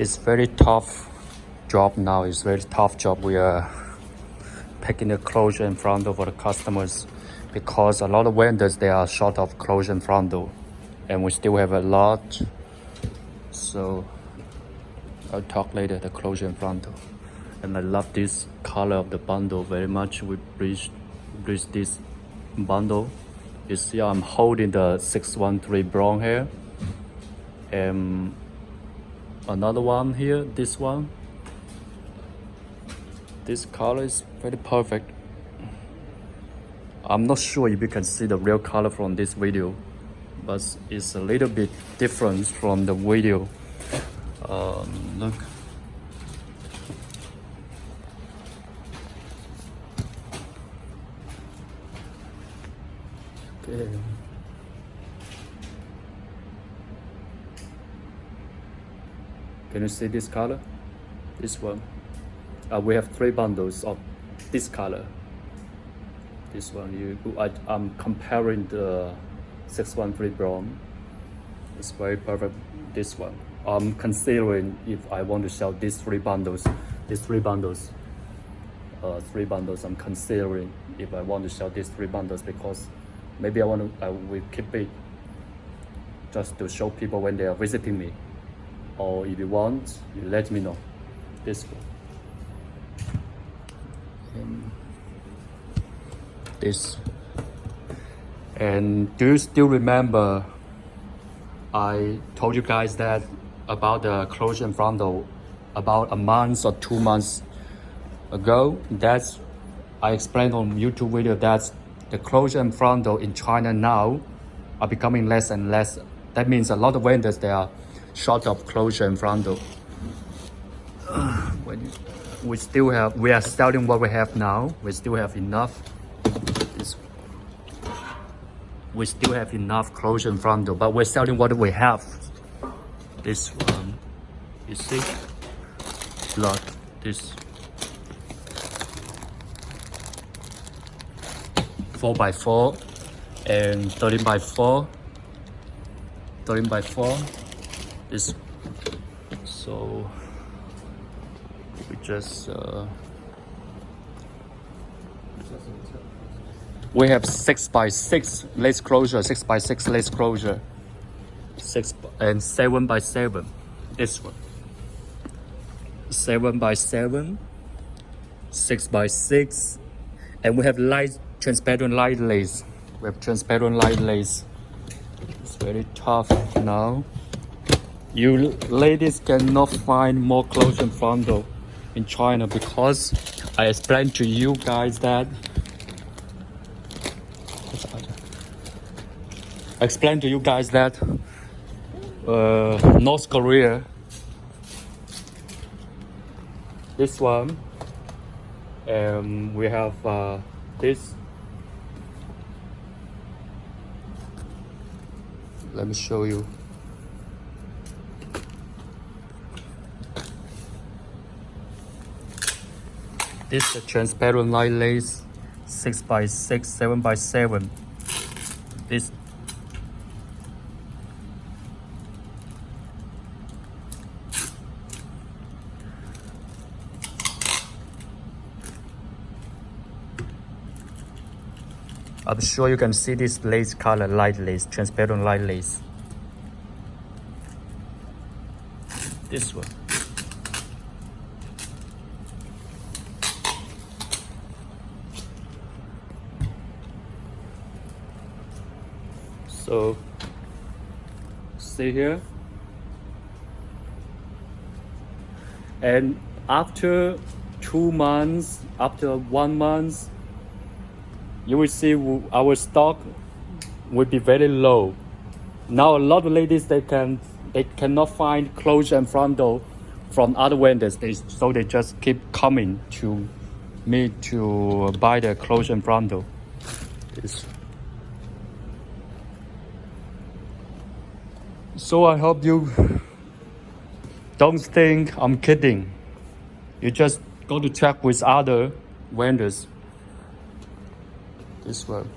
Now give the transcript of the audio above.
It's very tough job now. It's very tough job. We are packing the closure and frontal for the customers because a lot of vendors, they are short of closure and frontal, and we still have a lot. So I'll talk later the closure and frontal. And I love this color of the bundle very much. We bridge this bundle. You see I'm holding the 613 brown hair, and another one here, this one. This color is very perfect. I'm not sure if you can see the real color from this video, but it's a little bit different from the video. Look. Okay. Can you see this color? This one. We have 3 bundles of this color. This one, I'm comparing the 613 brown. It's very perfect. This one. I'm considering if I want to sell these 3 bundles. These 3 bundles. 3 bundles. I'm considering if I want to sell these 3 bundles because maybe I will keep it just to show people when they are visiting me. Or if you want, you let me know. This one. This. And do you still remember I told you guys that about the closure and frontal about a month or 2 months ago? That's I explained on YouTube video that the closure and frontal in China now are becoming less and less. That means a lot of vendors, they are short of closure and frontal. We are selling what we have now. We still have enough. We still have enough closure and frontal, but we're selling what we have. This one, you see, lot this 4x4 and 13x4. 13x4. This, so we just we have 6x6 lace closure, 6x6 lace closure, 6 and 7x7. This one, 7x7, 6x6, and we have light transparent light lace. We have transparent light lace. It's very tough now. You ladies cannot find more closure and frontal in China because I explained to you guys that North Korea, this one, and we have this. Let me show you. This is a transparent light lace, 6x6, 7x7. This. I'm sure you can see this lace color, light lace, transparent light lace. This one. So, see here. And after 2 months, after 1 month, you will see our stock will be very low. Now a lot of ladies, they cannot find closure and frontal from other vendors, so they just keep coming to me to buy the closure and frontal. So I hope you don't think I'm kidding. You just go to check with other vendors. This one.